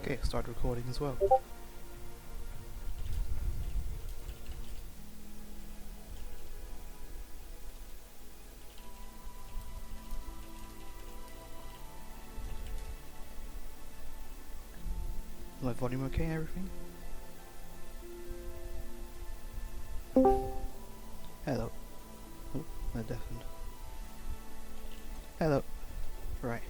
Okay, start recording as well. My volume okay and everything? Hello. Oh, they're deafened. Hello. Right.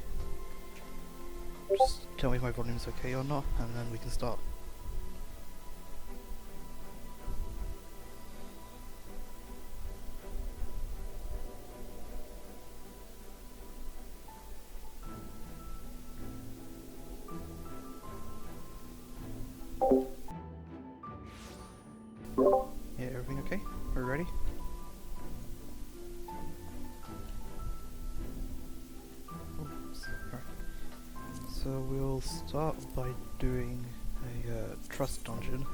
Just tell me if my volume's okay or not, and then we can start. Yeah, everything okay? Are we ready? So we'll start by doing a trust dungeon.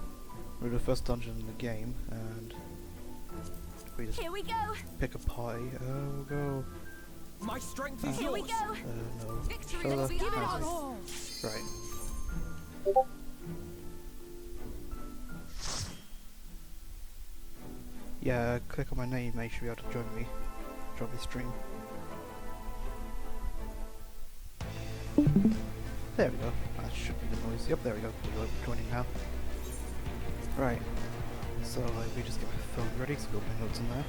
We're the first dungeon in the game, and we just Here we go. pick a party. Oh, go. My strength is Here we yours. go. No. Victory Fella, will be how's ours. it? Oh. Right. Yeah, click on my name, make sure you have to join me. Join the stream. There we go. That should be the noise. Yep, there we go. We're joining now. Right. So we just get my phone ready, so go put my notes in there.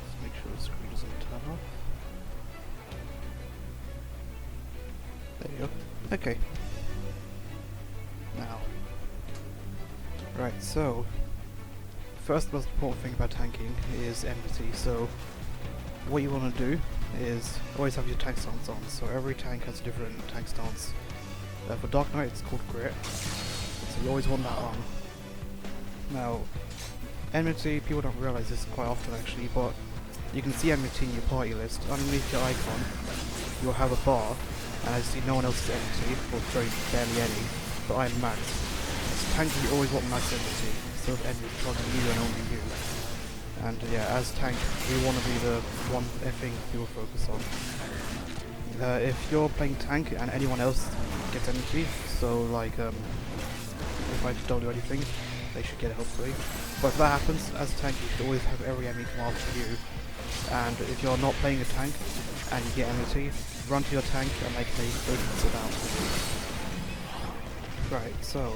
Just make sure the screen doesn't turn off. There you go. Okay. Now. Right, so first most important thing about tanking is enmity. So what you want to do is always have your tank stance on. So every tank has a different tank stance. For Dark Knight it's called Grit. So you always want that on. Now, enmity, people don't realize this quite often actually, but you can see enmity in your party list. Underneath your icon, you'll have a bar, and as you see no one else is enmity, or very barely any, but I'm max. As a tank you always want max enmity, so if enmity is on you and only you. And yeah, as tank, we want to be the one thing people focus on. If you're playing tank and anyone else gets enmity, so like if I don't do anything, they should get it hopefully. But if that happens, as a tank you should always have every enemy come after you. And if you're not playing a tank and you get enmity, run to your tank and make me sit down. Right, so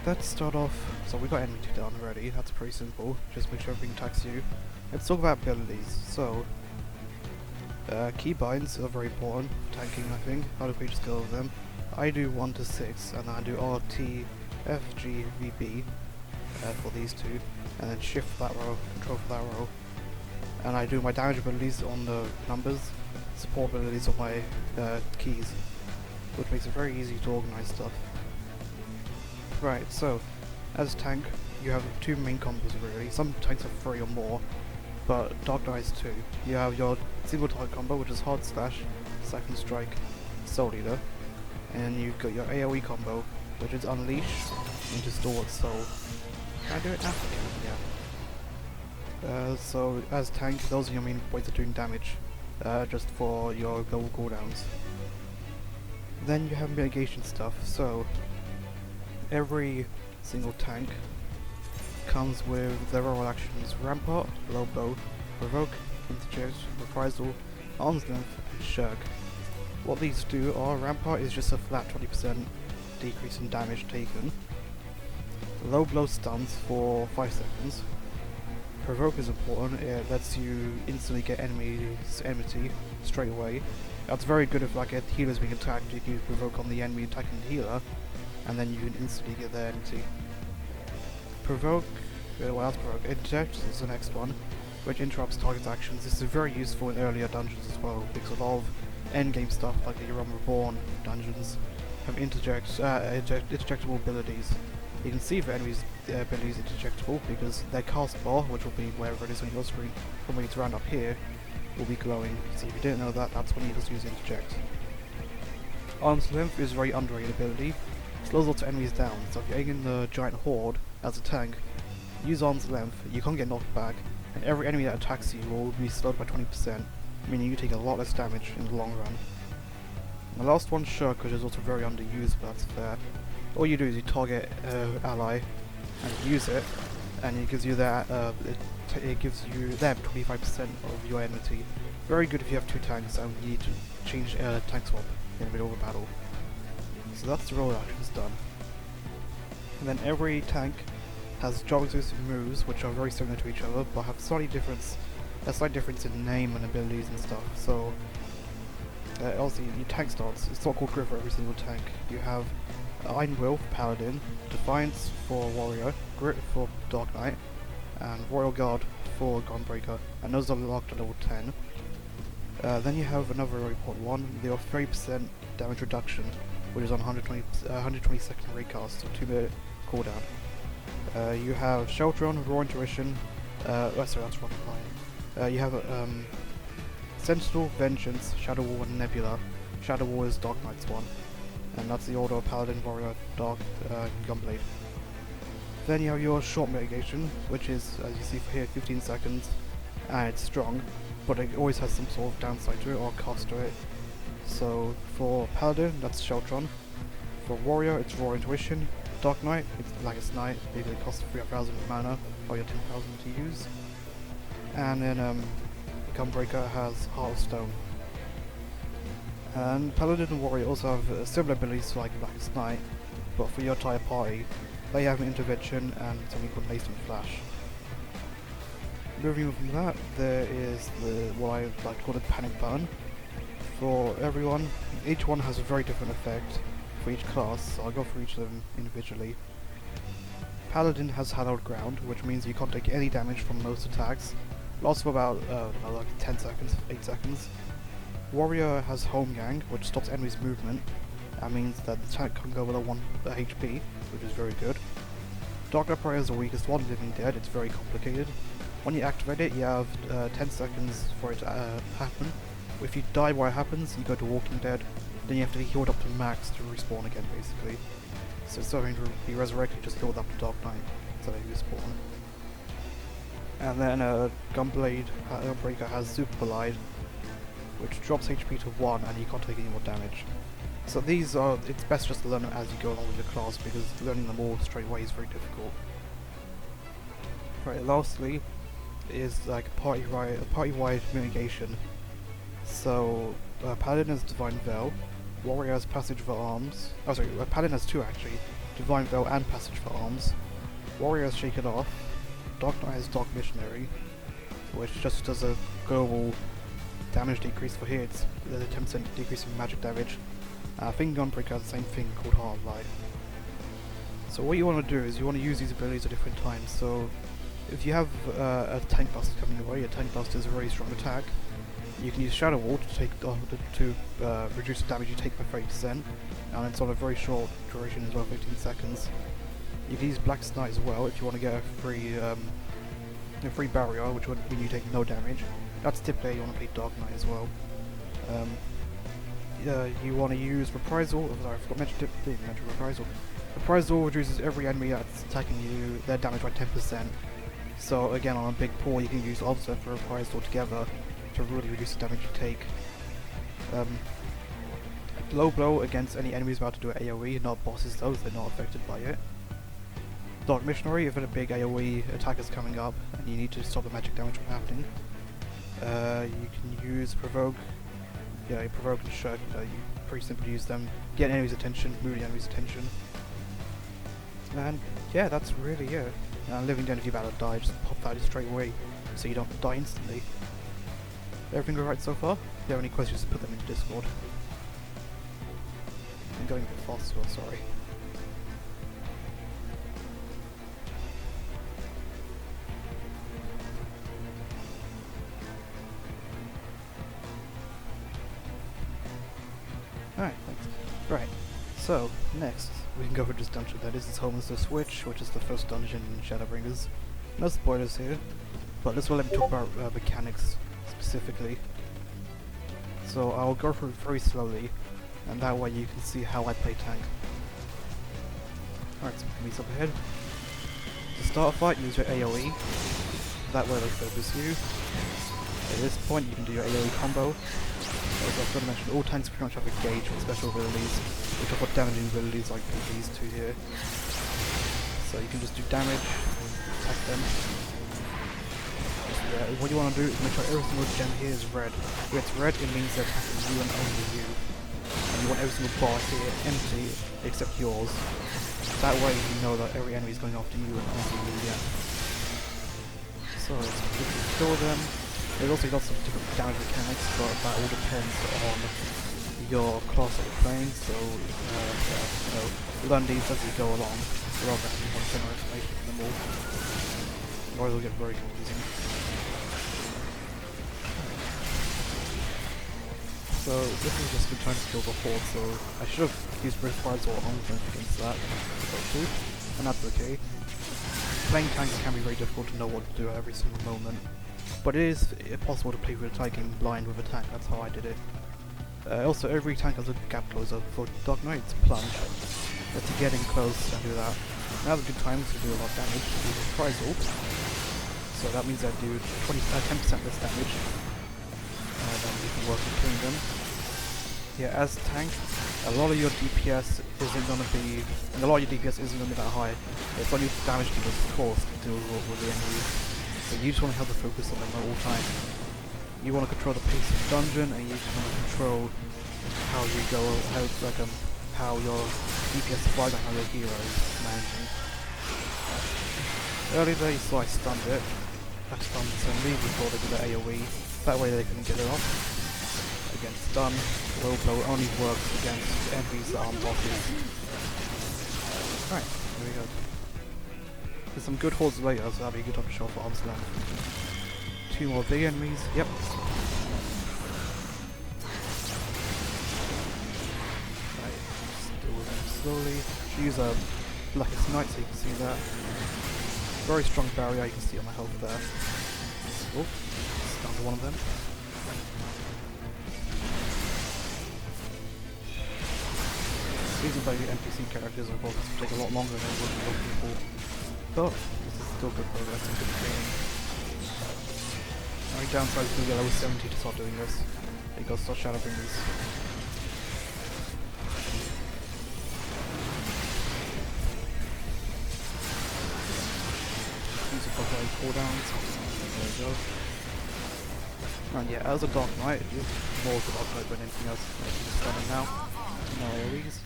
let's start off. So we got enmity done already, that's pretty simple, just make sure everything attacks you. Let's talk about abilities. So keybinds are very important for tanking, I think. How do we just go over them? I do 1 to 6, and I do RT, FG, VB for these two, and then shift for that row, control for that row. And I do my damage abilities on the numbers, support abilities on my keys, which makes it very easy to organize stuff. Right, so as tank, you have two main combos really. Some tanks have 3 or more, but Dark Knight has 2. You have your single target combo, which is Hard Slash, Second Strike, Soul Eater, and you've got your AoE combo, which is Unleash into Stalwart Soul. Can I do it now? Yeah. So as tank, those are your main ways of doing damage, just for your global cooldowns. Then you have mitigation stuff. So every single tank comes with their role actions: Rampart, Low Blow, Provoke, Interject, Reprisal, Arm's Length, and Shirk. What these do are: Rampart is just a flat 20% decrease in damage taken. Low Blow stuns for 5 seconds. Provoke is important, it lets you instantly get enmity straight away. That's very good if like a healer's being attacked, you can use Provoke on the enemy attacking the healer, and then you can instantly get their enmity. Provoke, well that's Provoke. Interject is the next one, which interrupts target's actions. This is very useful in earlier dungeons as well, because a lot of endgame stuff like the Realm Reborn dungeons have interjectable abilities. You can see if your enemy's abilities interjectable because their cast bar, which will be wherever it is on your screen, probably it's around up here, will be glowing. So if you didn't know that, that's when you just use interject. Arm's Length is a very underrated ability. Slows lots of enemies down, so if you're aiming the giant horde as a tank, use Arm's Length, you can't get knocked back, and every enemy that attacks you will be slowed by 20%. meaning you take a lot less damage in the long run. And the last one, Shirk, which is also very underused, but that's fair. All you do is you target ally and use it, and it gives you that. It gives you them 25% of your enmity. Very good if you have 2 tanks and you need to change tank swap in the middle of a battle. So that's the role actions done. And then every tank has job exclusive moves, which are very similar to each other, but have a slight difference in name and abilities and stuff. So also your tank starts. It's not called Grit for every single tank. You have Iron Will for Paladin, Defiance for Warrior, Grit for Dark Knight, and Royal Guard for Gunbreaker, and those are locked at level 10. Then you have another very important one, the 30% damage reduction, which is on 120 second recast, so 2-minute cooldown. You have Sheltron, Raw Intuition, sorry, that's wrong line. You have Sentinel, Vengeance, Shadow Wall, and Nebula. Shadow Wall is Dark Knight's one, and that's the order of Paladin, Warrior, Dark, Gunblade. Then you have your short mitigation, which is, as you see here, 15 seconds, and it's strong, but it always has some sort of downside to it, or cost to it. So for Paladin, that's Sheltron. For Warrior, it's Raw Intuition. Dark Knight, it's Blackest Night, it costs 3,000 mana, or your 10,000 to use. And then Gunbreaker has Heart of Stone. And Paladin and Warrior also have similar abilities to like Blackest Night, but for your entire party, they have an intervention and something called Nascent Flash. Moving on from that, there is what I like to call the Panic Button. For everyone, each one has a very different effect for each class, so I'll go through each of them individually. Paladin has Hallowed Ground, which means you can't take any damage from most attacks. Lasts for about like 10 seconds, 8 seconds. Warrior has Home Gang, which stops enemies' movement. That means that the tank can go below 1 HP, which is very good. Dark Knight Prayer is the weakest one, Living Dead. It's very complicated. When you activate it, you have 10 seconds for it to happen. If you die while it happens, you go to Walking Dead. Then you have to be healed up to max to respawn again, basically. So instead of having to be resurrected, just healed up to Dark Knight, so that you respawn. And then Gunbreaker has Super Collide, which drops HP to 1 and you can't take any more damage. So these are, it's best just to learn them as you go along with your class, because learning them all straight away is very difficult. Right, lastly is like a party-wide mitigation. So Paladin has Divine Veil, Warrior has Passage for Arms. Oh sorry, Paladin has 2 actually, Divine Veil and Passage for Arms. Warrior has Shake It Off. Dark Knight has Dark Missionary, which just does a global damage decrease for here. It's a 10% decrease in magic damage. I think Gunbreaker has the same thing called Heart of Life. So what you want to do is you want to use these abilities at different times. So if you have a Tank Buster coming your way, a Tank Buster is a very strong attack. You can use Shadow Wall to take reduce the damage you take by 30%, and it's on a very short duration as well, 15 seconds. You can use Blackest Night as well if you want to get a free barrier, which would mean you take no damage. That's typically you want to play Dark Knight as well. You want to use Reprisal. Oh, sorry, I forgot to mention Reprisal. Reprisal reduces every enemy that's attacking you their damage by 10%. So again, on a big pool, you can use Observe and Reprisal together to really reduce the damage you take. Low Blow against any enemies about to do an AoE, not bosses though, they're not affected by it. Dark Missionary, if a big AoE attack is coming up and you need to stop the magic damage from happening. You can use Provoke. Yeah, Provoke and Shirk, you pretty simply use them. Get enemies' attention, move the enemies' attention. And yeah, that's really it. Living Dead, if you're about to die, just pop that straight away so you don't die instantly. Everything alright so far? If you have any questions, just put them in Discord. I'm going a bit fast as well, sorry. Alright, thanks. Right, so, next, we can go for this dungeon. That is home is the Switch, which is the first dungeon in Shadowbringers. No spoilers here, but this will let me talk about mechanics specifically. So I'll go through it very slowly, and that way you can see how I play tank. Alright, so meet up ahead. To start a fight, use your AoE. That way they focus you. this point you can do your AoE combo. As I've got to mention, all tanks pretty much have a gauge for special abilities, which have got damaging abilities like these two here. So you can just do damage and attack them. What you want to do is make sure every single gem here is red. If it's red, it means they're attacking you and only you. And you want every single bar here empty except yours. That way you know that every enemy is going after you and only you again. So let's quickly kill them. There's also lots of different damage mechanics, but that all depends on your class that you're playing, so learn these as you go along, rather than having one general explanation for them all. Or it'll get very confusing. So this is just been trying to kill the horde, so I should have used Riftwise or Ongren against that, and that's okay. Playing tanks can be very difficult to know what to do at every single moment. But it is possible to play through the entire game blind with a tank, that's how I did it. Also, every tank has a gap closer. For Dark Knight, it's plunge. Let's get in close and do that. Now's a good time to do a lot of damage. Do reprisal. So that means I do 10% less damage. And then you can work on killing them. Yeah, as tank, a lot of your DPS isn't going to be that high. It's only damage to the force to deal with the enemy. So you just want to have the focus on them at all times. You want to control the pace of the dungeon, and you just want to control how you go, how your DPS survives and how your hero is managing. Earlier they saw I stunned it. I stunned somebody before they did the AoE. That way they couldn't get it off. Again, stun, low blow only works against enemies that aren't bosses. Right, here we go. There's some good hordes later, so that'll be a good time to show off arms length. 2 more big enemies, yep. Right, just deal with them slowly. Use a Blackest Knight so you can see that. Very strong barrier, you can see on my health there. Oh, down to one of them. These are very NPC characters, of course, take a lot longer than it would for people. But this is still good progress and good training. Only downside is going to be level 70 to start doing this. You gotta start shadow bringers. Use it for cooldowns. There we go. And yeah, as a Dark Knight, it's more of a Dark Knight than anything else. Stunning now. No AoEs.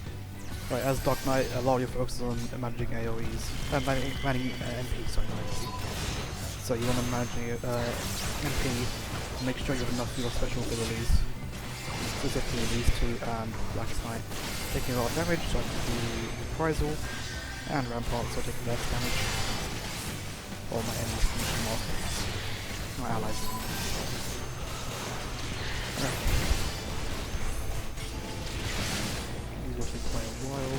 Right, as Dark Knight, a lot of your focus is on managing AoEs. Managing MP, sorry, not AoE. So you want to manage MP to make sure you have enough of your special abilities. Specifically these two and Blackest Knight. Taking a lot of damage, so I can do Reprisal, and Rampart, so taking less damage. All my enemies finish them off. My allies. Right. These will take quite a while.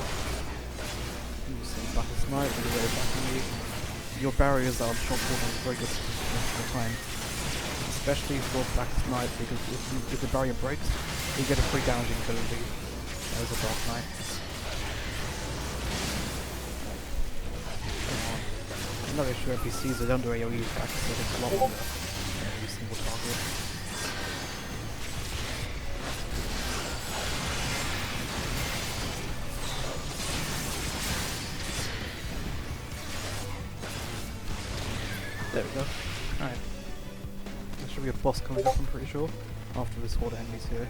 Use some Blackest Knight, and get it back on me. Your barriers are on short cooldowns are very good most of the time. Especially for Blackest Knight, because if the barrier breaks, you get a free damaging ability as a Dark Knight. Another issue with NPCs, they don't do AoE attacks, so it's a lot longer than every single target. There we go. Alright. There should be a boss coming up, I'm pretty sure, after this horde of enemies here.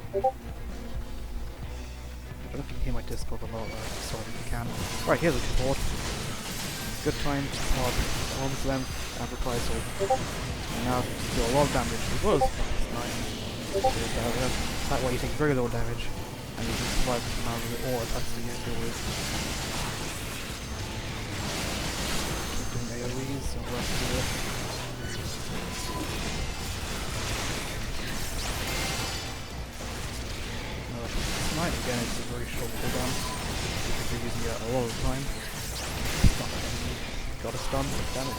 I don't know if you can hear my Discord a lot, sorry if you can. Right, here's a good horde. Good time to start arm's length and reprisal. And now to do a lot of damage as well as nice. That way you take very little damage and you can survive the amount of all attacks that you deal with. AoEs and the rest of it. Tonight again it's a very short cooldown because we're using it a lot of the time. Stun the enemy. Got a stun, damn it.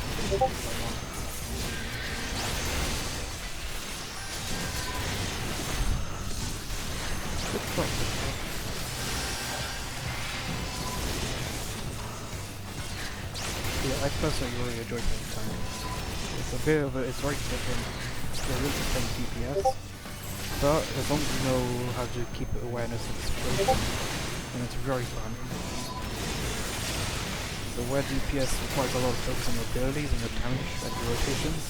Good stuff. Yeah, I personally really enjoy playing tank. It's very different there is the same DPS, but as long as you know how to keep awareness of the situation, then it's very fun. So where DPS requires a lot of focus on your abilities and your damage and your rotations,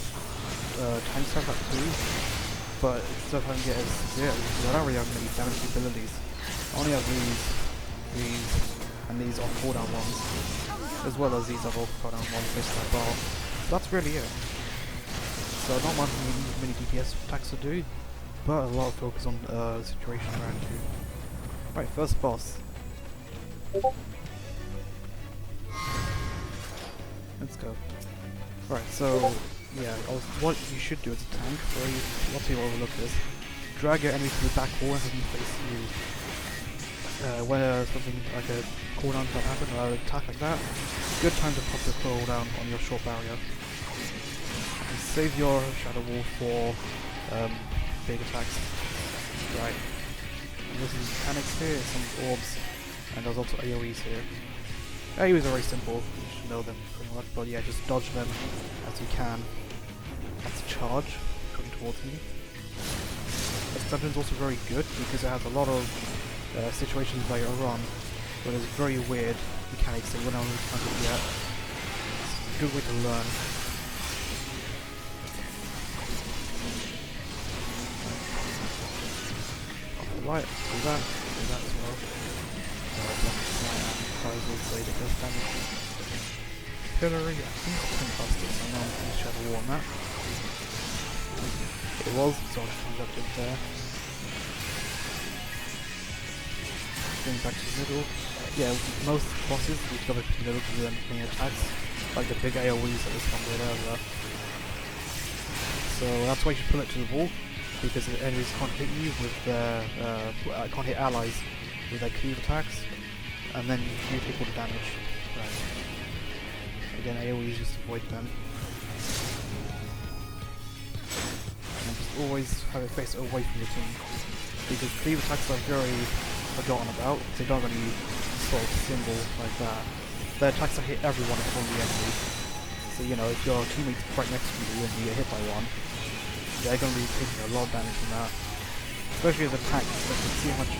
tanks have that too, but it still doesn't get as severe because I don't really have many damage abilities. I only have these, and these on cooldown ones, as well as these other cooldown ones based on that bar. So that's really it. So not much many DPS attacks to do, but a lot of focus on situation around you. Right, first boss. Let's go. Right, so yeah, what you should do as a tank, lots of people overlook this, drag your enemy to the back wall and have them face you. When something like a cooldown does happen, or an attack like that, good time to pop the cooldown on your short barrier. And save your shadow wall for big attacks. Right. And there's some mechanics here, some orbs, and there's also AoEs here. AoEs are very simple, you should know them pretty much, but yeah, just dodge them as you can. That's a charge coming towards me. This dungeon is also very good because it has a lot of situations later on where there's very weird mechanics that you wouldn't understand yet. It's a good way to learn. Right, do that as well. Pillory, I think it's 10 busters, so I'm going to shadow war on that. It was, so I'll change up to there. Going back to the middle. Yeah, most bosses you go back to the middle because they're main attacks, like the big AoEs that this one did earlier. So that's why you should pull it to the wall, because the enemies can't hit you with their can't hit allies with their cleave attacks, and then you take all the damage. Right. Again, AoEs, just avoid them. And just always have it face away from your team, because cleave attacks are very forgotten about. They don't really sort of symbol like that. Their attacks that hit everyone from the enemy. So you know, if your teammate's right next to you and you get hit by one, they're going to be taking a lot of damage from that. Especially as a tank, so you can see how much.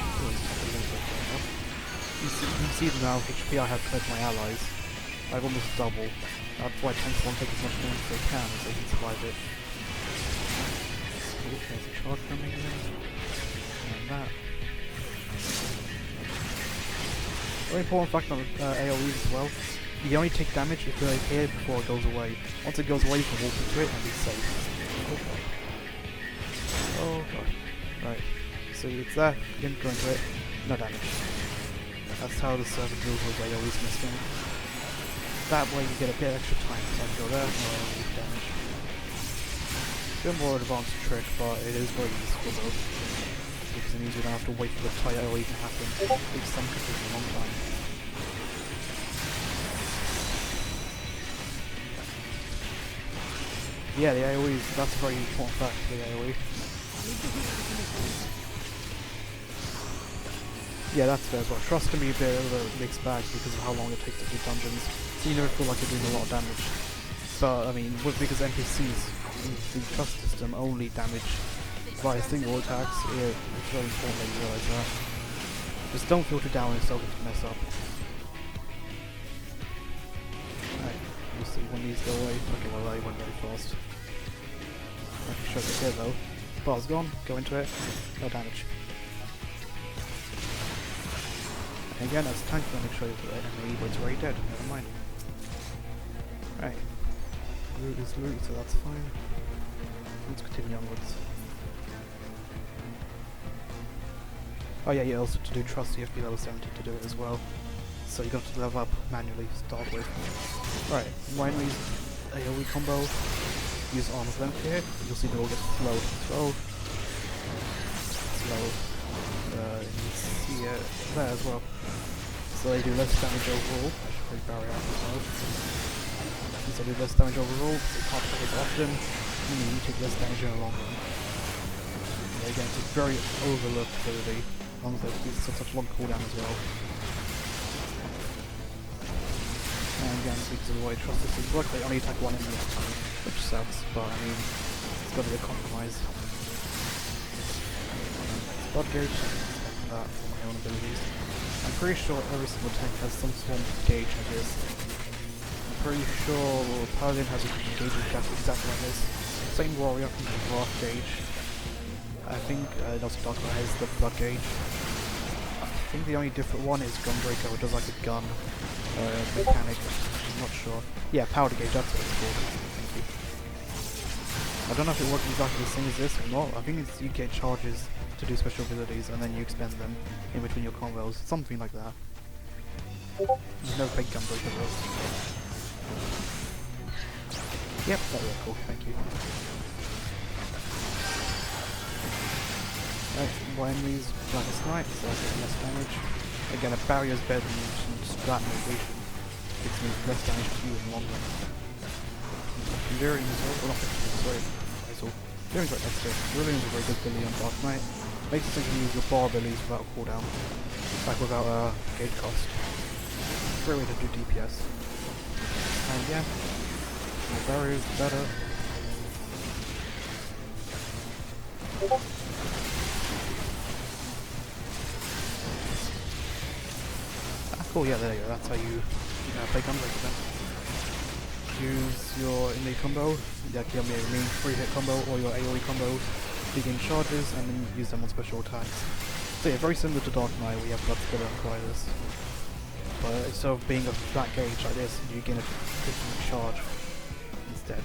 You see now HP I have compared to my allies. I've almost double. That's why tanks won't take as much damage as they can, so they can survive it. There's a charge coming in. And that. Very important fact on AoEs as well. You only take damage if they're here before it goes away. Once it goes away, you can walk into it and be safe. Oh god. Right. So it's there, you didn't go into it, no damage. That's how the server deals with AoEs in this game. That way you get a bit extra time to go there, no damage. It's a bit more advanced trick, but it is very useful though. Because it means you don't have to wait for the tight AoE to happen, which some could take a long time. Yeah, the AoEs, that's a very important fact, the AoE. Yeah, that's fair as well. Trust can be a bit of a mixed bag because of how long it takes to do dungeons, so you never feel like you're doing a lot of damage. But, I mean, because NPCs in the trust system only damage via single attacks, it's very important that you realise that. Just don't filter down yourself to mess up. Right, we'll see when these go away. Okay, well they went very fast. I can show it here though. Bar's gone, go into it, no damage. And again, as a tank, let me show you the enemy, but it's already dead, never mind. Right. Loot is loot, so that's fine. Let's continue onwards. Oh yeah, also to do trust you have to be level 70 to do it as well. So you got to level up manually to start with. Right, why not use AoE combo? Use armor length here, you'll see they all get slowed. Slow. You see it there as well. So they do less damage overall. I should probably barrier out as well. Since they do less damage overall, they can't take as often, meaning you take less damage in the long run. And again, it's a very overlooked ability, as long as they do such long cooldown as well. And again, because of the way trust systems work, they only attack one enemy at a time, which sucks, but I mean, It's got to be a compromise. Blood gauge, that for my own abilities. I'm pretty sure every single tank has some form of gauge like this. I'm pretty sure Paladin has a gauge exactly like this. Same Warrior has a Wrath gauge. I think also Dark Knight has the blood gauge. I think the only different one is Gunbreaker, which is like a gun mechanic. I'm not sure. Yeah, powder gauge, that's what it's called. Thank you. I don't know if it works exactly the same as this or not. I think it's you get charges to do special abilities and then you expend them in between your combos, something like that. I've never played Gunbreaker though. Yep, that was cool, thank you. Right, more enemies, Blackest Knight, so I get less damage. Again, a barrier is better than strat negation. It means less damage to you in the long run. Enduring as well, well not sorry, Enduring's right next to it. Enduring's a very good ability on Dark Knight. Makes it so you can use your bar abilities without a cooldown. Like without a gauge cost. Great way to do DPS. And yeah, more barriers, better. Cool, yeah, there you go, that's how you play Gunbreaker then. Use your innate combo, like your main 3-hit combo or your AoE combo, begin charges, and then use them on special attacks. So yeah, very similar to Dark Knight, we have Blood Spiller and Quietus. But instead of being a flat gauge like this, you gain a different charge instead.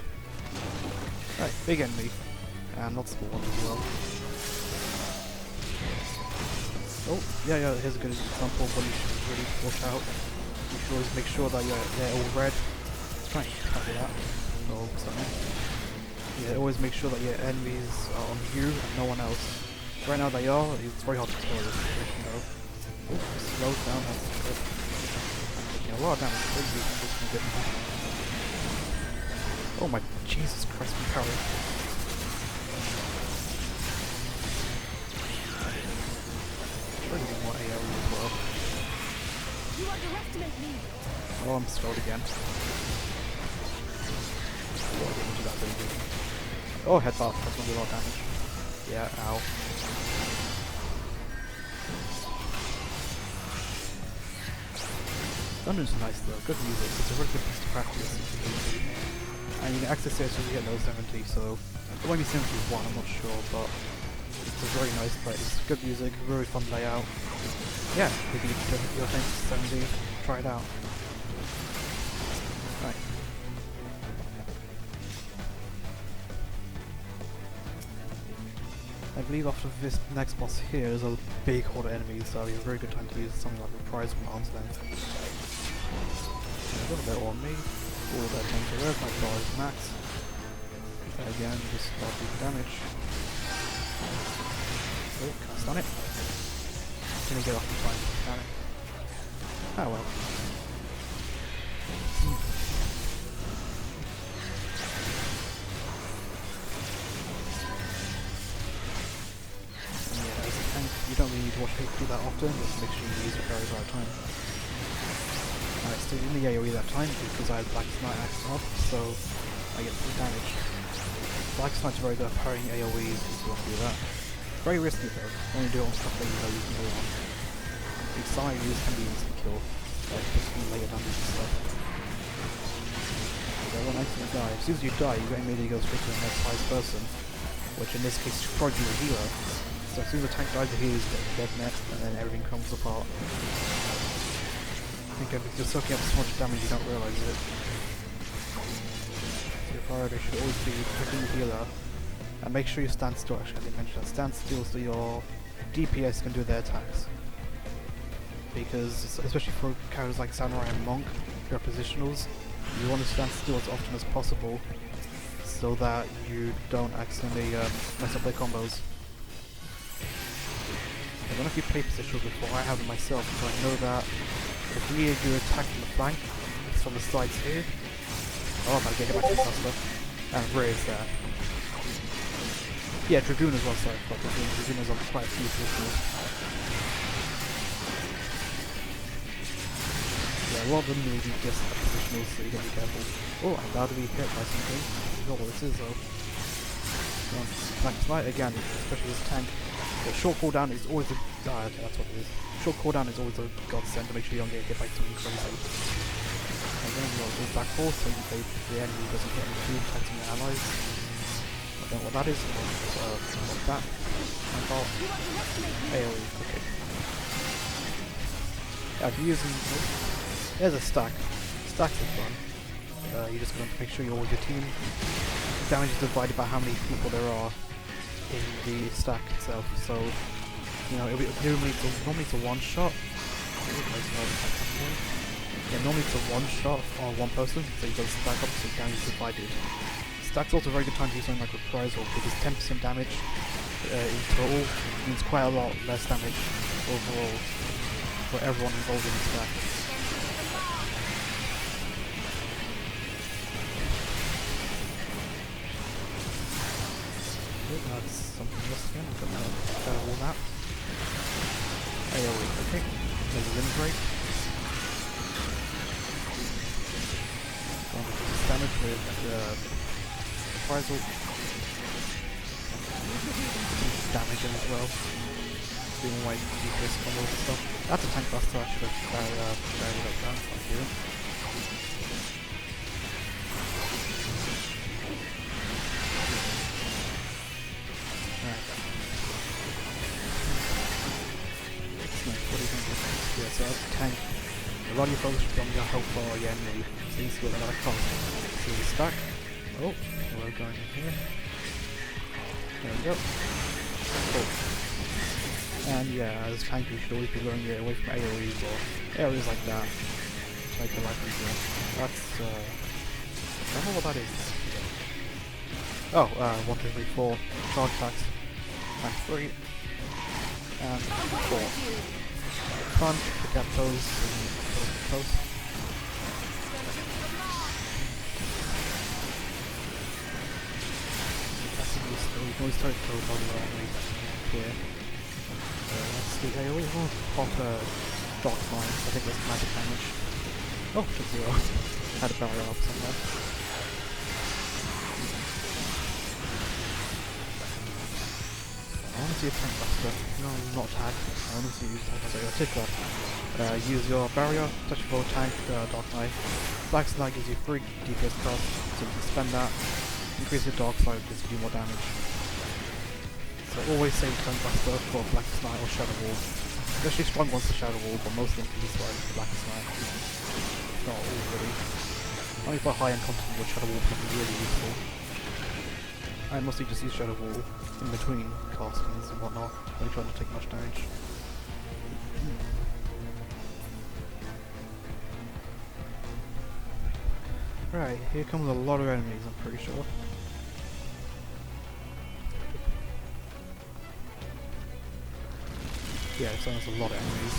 Right, big enemy, and lots of small ones as well. Oh, yeah, here's a good example of what you should really watch out. You should always make sure that they're all red. Let's try and cover that. Oh, something. Yeah, always make sure that your enemies are on you and no one else. Right now they are, it's very hard to tell this situation though. Oh, slows down, that's good. Yeah, a lot of damage, crazy. Oh my Jesus Christ, my power. More AoE as well. You underestimate me. Oh, I'm slowed again. Oh, headbutt. That's gonna be a lot of damage. Yeah, ow. Dungeon's nice though. Good music. It's a really good piece to practice. And you can access it as soon as you get level 70, so it might be 71, I'm not sure, but it's a very nice place. Good music, very fun layout. Yeah, if you're thanks to 70, try it out. Right. I believe after this next boss here is a big horde of enemies, so it's a very good time to use something like Reprise from Arm's Length. A little bit on me. All that time to where's my bar is max. Again, just start doing damage. Oh, can I stun it? Can I get off the time? Damn it. Oh well. Yeah, as a tank, you don't really need to watch people do that often, just make sure you use it very right time. I stayed in the AoE that time because I had Blackest Knight axed up, so I get full damage. Blackest Knight's very good at parrying AoEs if you want to do that. Very risky though, only do it on stuff that you know you can do on. The side use can be easy to kill, like just layer damage and stuff. So when I die, as soon as you die, you immediately go straight to the next highest person, which in this case should probably be a healer. So as soon as the tank dies, the healer's dead next, and then everything comes apart. I think you're soaking up so much damage you don't realise it. So your priority should always be protecting the healer. And make sure you stand still, actually I didn't mention that. Stand still so your DPS can do their attacks. Because, especially for characters like Samurai and Monk, who are positionals, you want to stand still as often as possible so that you don't accidentally mess up their combos. I don't know if you played positionals before, I haven't myself, so I know that if you attack from the flank, it's from the sides here. Oh, I'm about to get hit by Cluster. And Ray is there. Yeah, Dragoon as well, sorry, but Dragoon is on quite a few positions. Yeah, a lot of them need just positionals, so you gotta be careful. Oh, I'm about to be hit by something. I forgot what this is though. Black Knight again, especially this tank. The short cooldown is always a okay, that's what it is. Short cooldown is always a godsend to make sure you don't get hit by something crazy. And then you go back forth so the enemy doesn't get any food attacking your allies. I don't know what that is. What's that? AoE, okay. Yeah, if you're using... There's a stack. Stacks are fun. You just want to make sure you're with your team. Damage is divided by how many people there are in the stack itself. So, you know, normally it's a one shot. Yeah, normally it's a one shot on one person, so you go stack up, so damage is divided. Stack's also a very good time to use something like Reprisal, because 10% damage in total means quite a lot less damage overall for everyone involved in the stack. That's something else again, I don't know all that. AoE, okay. There's a limb break. Going to do this damage with Reprisal. Damage in as well. Doing away DPS combos and stuff. That's a tank buster, I should have buried up that, thank you. What do you think of this? Yeah, so that's a tank. A lot of your focus from your health for your enemy. So you see what another cost. See the stack. Oh, we're going in here. There we go. Cool. And yeah, as a tank you should always be luring it away from AoEs or areas like that. Like the life easier. That's I don't know what that is. Oh, 1, 2, 3, 4 charge attacks. And 3. And 4. Fun to get those and close. You can always start to throw body army here. That's the AoE. Oh, pop Dark Mind. I think that's magic damage. Oh, took 0. Had a barrier up somewhere. I want to see a tank buster. No, not tag. I want to see you use tag buster. Take that. Use your barrier, touch your tank, Dark Knight. Black Knight gives you 3 DPS cost, so you can spend that. Increase your dark side, gives you more damage. So always save tank buster for Black Knight or Shadow Wall. Especially strong ones for Shadow Wall, but most of them can be swiped for Black Knight. Not all really. Only for high-end content where Shadow Wall can be really useful. I mostly just use Shadow Wall in between castings and whatnot, when trying to take much damage. Right, here comes a lot of enemies, I'm pretty sure. Yeah, so there's a lot of enemies.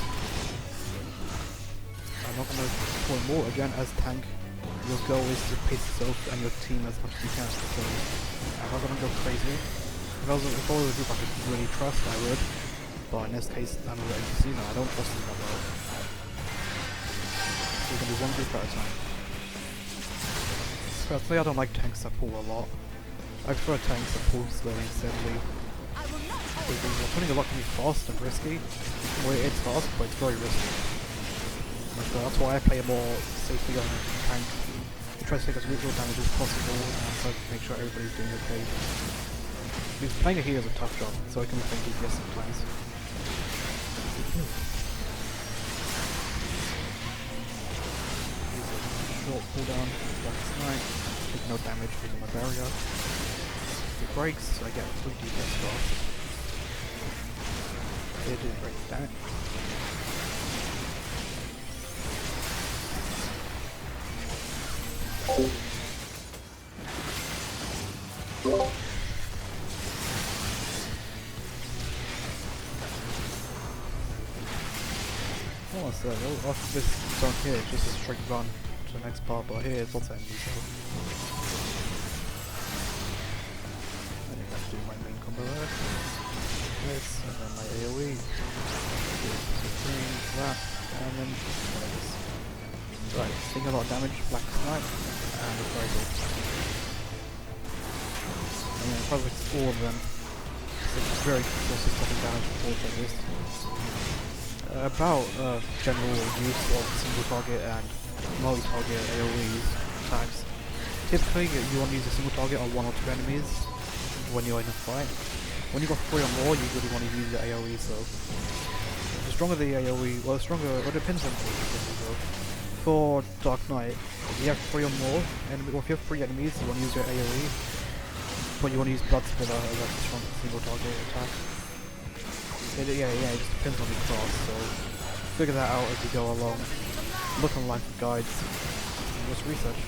I'm not going to pull more again as tank. Your goal is to pace yourself and your team as much as you can. So I'm not going to go crazy. If I was a group I could really trust, I would. But in this case, I'm a NPC now, I don't trust them that well. So we're going to do one group at a time. Personally, I don't like tanks that pull a lot. I prefer tanks that pull slowly and steadily. Because putting a lot can be fast and risky. Well, it's fast, but it's very risky. So that's why I play a more safely on tank. I try to take as little damage as possible and try to make sure everybody's doing okay. Because playing a hero is a tough job, so I can be playing DPS sometimes. Short cooldown, Black Knight, take no damage because of my barrier. It breaks, so I get 3 DPS cost. It didn't break, damn it. Almost there, well, after this zone here, it's just a straight run to the next part, but here it's also enemies, so I think I have to do my main combo there. This, and then my AoE, that, and then this. Right, taking a lot of damage, Black Knight, and Reprisal. And then probably all of them It's very also stopping damage before checklists. About general use of single target and multi-target AoEs attacks. Typically, you want to use a single target on 1 or 2 enemies when you're in a fight. When you've got 3 or more, you really want to use the AoE, so the stronger the AoE, well, it depends on what you're doing, though. For Dark Knight, if you have 3 or more, and if you have 3 enemies, you want to use your AoE, but you want to use Blood Spitter as like a strong single target attack. It just depends on the class, so figure that out as you go along. Look online for guides, and just research.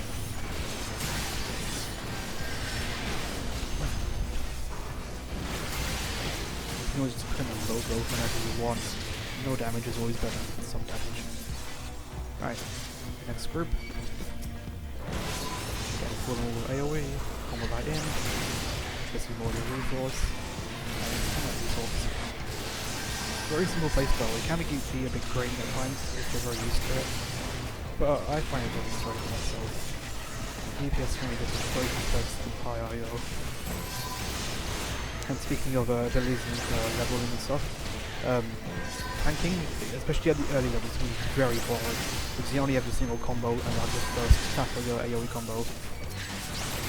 You can always just put in a low growth whenever you want. No damage is always better than some damage. Right, next group. Get full AoE, combo right in, get some more resource, and resource. Very simple playstyle. It can be a bit grainy at times if you're very used to it, but I find it very enjoyable myself. DPS really gets very complex and high IO. And speaking of abilities and leveling and stuff, tanking, especially at the early levels, can be very boring because you only have a single combo and like your first attack or your AoE combo.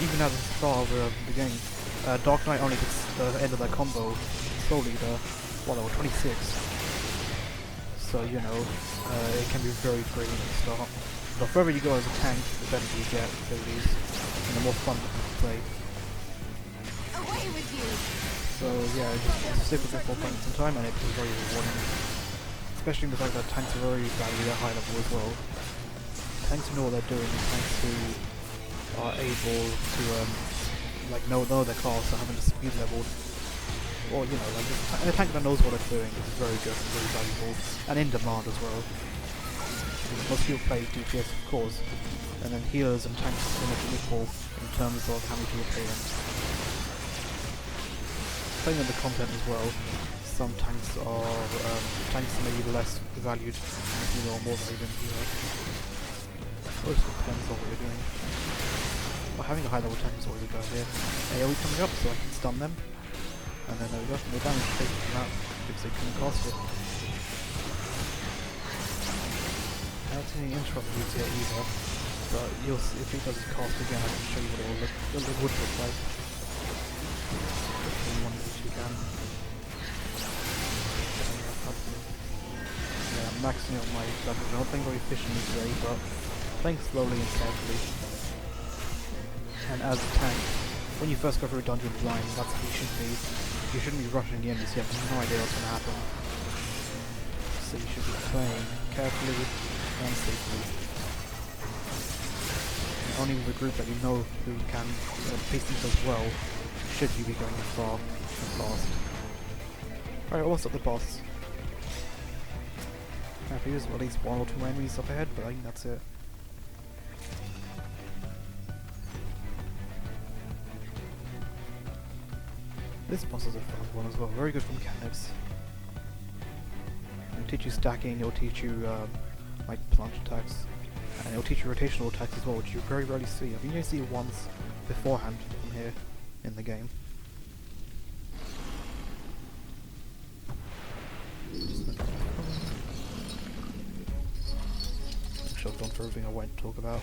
Even at the start of the game, Dark Knight only gets the end of that combo slowly. Level 26. So you know, it can be very great at the start. The further you go as a tank, the better you get abilities, and the more fun you can play. Away with you! So yeah, just stick with it for quite some time, and it is very rewarding. Especially the fact that tanks are very valued at high level as well. Tanks who know what they're doing, and tanks who are able to like know their class, so having to speed level. Or, you know, like a tank that knows what it's doing is very good and very valuable, and in demand as well. Most people play DPS, of course, and then healers and tanks are pretty much equal in terms of how many people play them. Playing on the content as well, some tanks are maybe less valued than a healer or more valued than a healer. It always depends on what you're doing. But having a high level tank is always a good idea. AoE coming up so I can stun them. And then there we go, no damage taken from that, because they couldn't cast it. I don't see any interrupt moves yet either, but you'll see, if he does his cast again, I can show you what it would look like. One of which you can. Yeah, I'm maxing out my stuff. I'm not playing very efficiently today, but playing slowly and carefully. And as a tank, when you first go through a dungeon blind, that's how you should be. You shouldn't be rushing in because you have no idea what's going to happen. So you should be playing carefully and safely. And only with a group that you know who can pace themselves well, should you be going far and fast. Alright, what's up the boss? I think there's at least 1 or 2 enemies up ahead, but I think that's it. This boss is a fun one as well, very good for mechanics. It'll teach you stacking, it'll teach you like plunge attacks, and it'll teach you rotational attacks as well, which you very rarely see. I think you see it once beforehand from here in the game. Make sure I've gone for everything I want to talk about.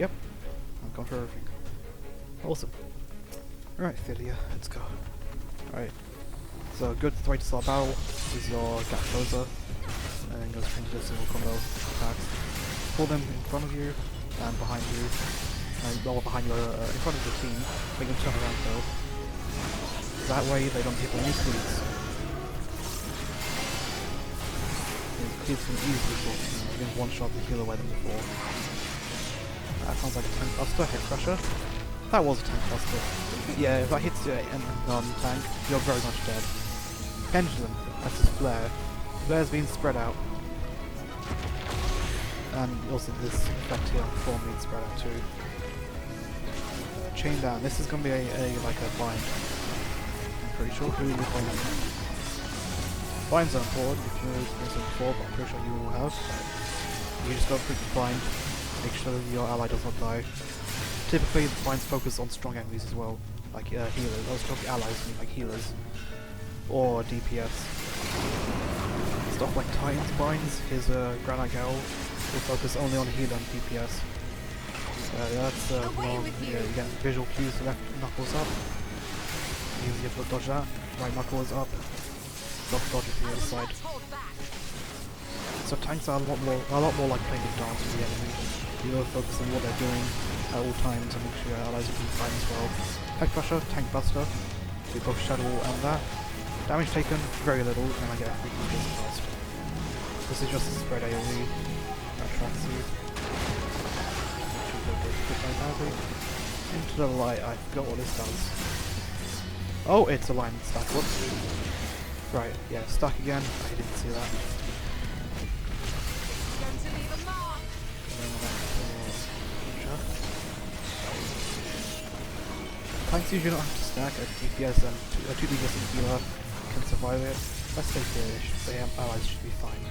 Yep, I've gone for everything. Awesome. Alright, Philia, let's go. Alright, so a good way to start battle is your gap closer, and then go straight into single combo attacks. Pull them in front of you and behind you, and well behind you, in front of the team, make them turn around though. That way they don't hit any cleats. Cleats can easily fall, you can one-shot the heal away them before. That sounds like a tank buster, head crusher. That was a tank buster. Yeah, if that hits your tank, you're very much dead. Pendulum, that's his flare. Flare's being spread out. And also this effect here on form being spread out too. Chain down, this is going to be like a bind. I'm pretty sure who you're playing. Binds are important if you've experienced them before, but I'm pretty sure you will have. You just go quick to bind, make sure your ally does not die. Typically, the binds focus on strong enemies as well, like healers. I was talking allies, I mean like healers. Or DPS. Stuff like Titan's Binds, his Granite Gal will focus only on healer and DPS. That's more, you get visual cues, left knuckles up. Easier to dodge that. Right knuckle is up. Dodge it to the other side. So tanks are a lot more like playing a dance with the enemy. You gotta focus on what they're doing at all times and make sure your allies are doing fine as well. Head Crusher, Tank Buster, do both Shadow and that. Damage taken, very little, and I get a free just fast. This is just a spread AoE. That tracks you. Into the light, I forgot what this does. Oh, it's a line stack, whoops. Right, yeah, stack again, I didn't see that. Tanks usually don't have to stack, a DPS and a 2 DPS and healer can survive it. Let's stay here, the allies should be fine.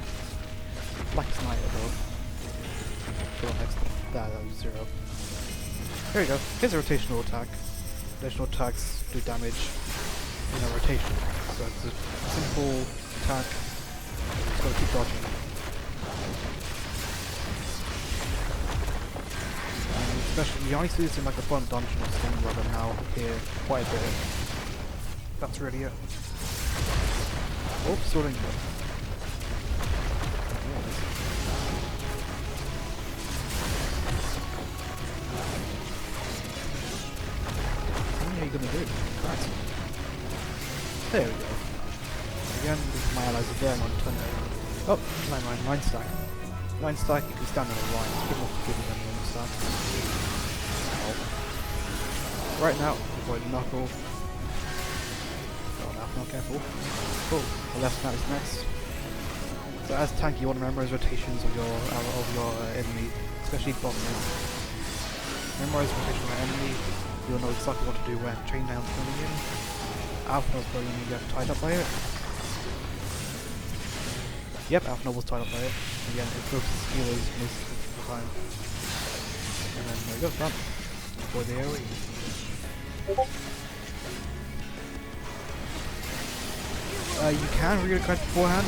Black Sniper though. Go on next one. That was 0. There we go. Here's a rotational attack. Rotational attacks do damage in a rotation. So it's a simple attack. Just gotta keep dodging. And especially, you only see this in like the front dungeon or something rather now here quite a bit. That's really it. Oh, sorting. What are you gonna do? Right. There we go. Again, my allies are there on turn. Oh, never mind, 9 stack. 9 stack, you can stand on the line. It's a bit more forgiving than the 1 stack. Oh. Right now, avoid the knuckle. Oh, now, careful. Oh, the left snap is next. So as tank, you want to memorize rotations of your enemy, especially bottomers. Memorize rotation of your enemy. You'll know exactly what to do when chain down's coming in. Alpha Noble's going in, you get tied up by it. Yep, Alpha Noble's tied up by it. Again, it focuses healers most of the time. And then there we go, done. For the AoE. You can read a card beforehand.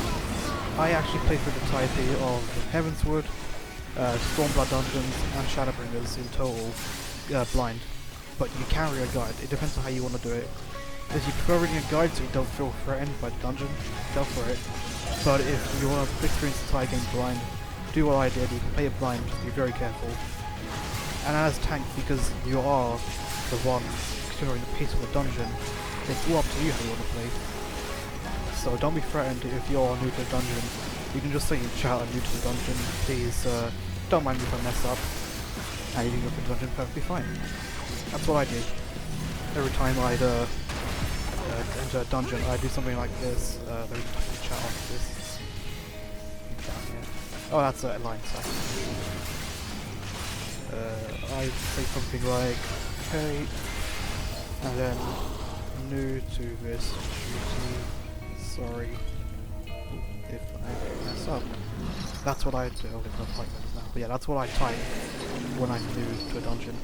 I actually played through the entirety of Heavenswood, Stormblood Dungeons, and Shadowbringers in total, blind. But you can read a guide. It depends on how you want to do it. If you prefer reading a guide so you don't feel threatened by the dungeon, go for it. But if you want to experience the entire game blind, do what I did. You can play it blind, just be very careful. And as tank, because you are the one controlling the pace of the dungeon, it's all up to you how you want to play. So don't be threatened if you're new to the dungeon. You can just say in chat, I'm new to the dungeon, please don't mind me if I mess up. And you can go through the dungeon perfectly fine. That's what I did. Every time I'd enter a dungeon, I'd do something like this. Let me chat off this. Oh, that's a line stack. I'd say something like, hey, and then new to this duty, sorry if I mess up. That's what I do. Oh, there's no point now. But yeah, that's what I type when I'm new to a dungeon.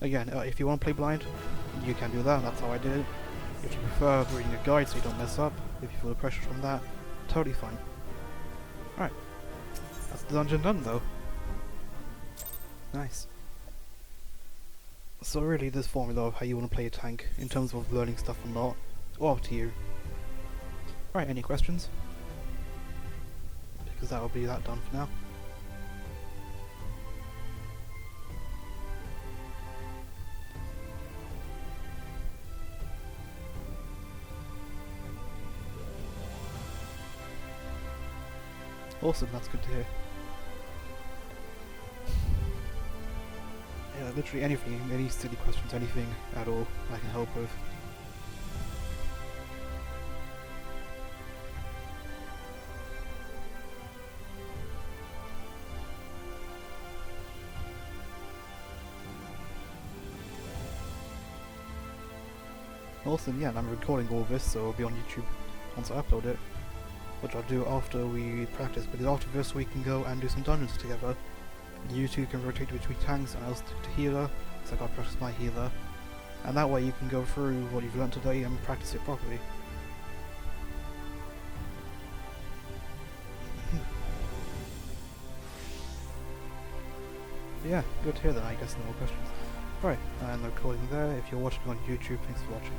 Again, if you want to play blind, you can do that. That's how I did it. If you prefer reading a guide so you don't mess up, if you feel the pressure from that, totally fine. Alright. That's the dungeon done though. Nice. So really this formula of how you want to play a tank in terms of learning stuff or not, all up to you. Right, any questions? Because that will be that done for now. Awesome, that's good to hear. Yeah, literally anything, any silly questions, anything at all I can help with. Awesome, yeah, and I'm recording all of this, so it'll be on YouTube once I upload it. Which I'll do after we practice, because after this we can go and do some dungeons together. You two can rotate between tanks and I'll stick to healer, so I gotta practice my healer. and that way you can go through what you've learnt today and practice it properly. Yeah, good to hear that. I guess no more questions. Right, and recording there. If you're watching on YouTube, thanks for watching.